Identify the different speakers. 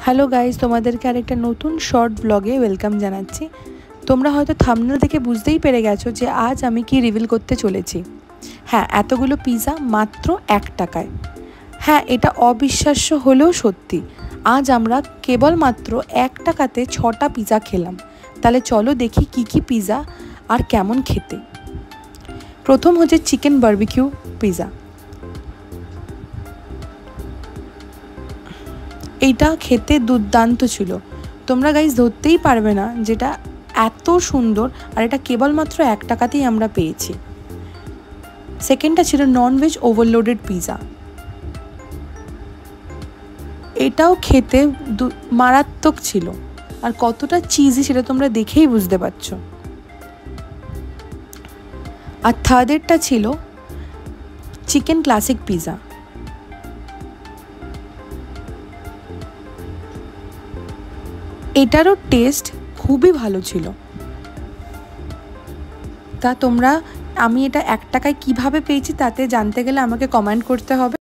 Speaker 1: Hello guys, তোমাদেরকে আরেকটা নতুন শর্ট ব্লগে ওয়েলকাম জানাচ্ছি। তোমরা হয়তো থাম্বনেল দেখে বুঝতেই পেরে গেছো যে আজ আমি কি রিভিল করতে চলেছি। হ্যাঁ, এতগুলো পিৎজা মাত্র 1 টাকায়। হ্যাঁ, এটা অবিশ্বাস্য হলেও সত্যি। আজ আমরা কেবলমাত্র 1 টাকাতে 6টা পিৎজা খেলাম। তাহলে চলো দেখি কি কি পিৎজা আর কেমন খেতে। প্রথম হচ্ছে চিকেন বারবিকিউ পিৎজা। এইটা খেতে দুর্দান্ত ছিল। তোমরা গাইজ ধরতেই পারবে না যেটা এত সুন্দর, আর এটা কেবলমাত্র 1 টাকাতেই আমরা পেয়েছি। সেকেন্ডটা ছিল ননভেজ ওভারলোডেড পিৎজা। এটাও খেতে মারাত্মক ছিল, আর কতটা চিজি সেটা তোমরা দেখেই বুঝতে পারছো। আর থার্ডেরটা ছিল চিকেন ক্লাসিক পিৎজা। এটারও টেস্ট খুবই ভালো ছিল। তা তোমরা আমি এটা 1 টাকায় কিভাবে পেয়েছি তাতে জানতে গেলে আমাকে কমেন্ট করতে হবে।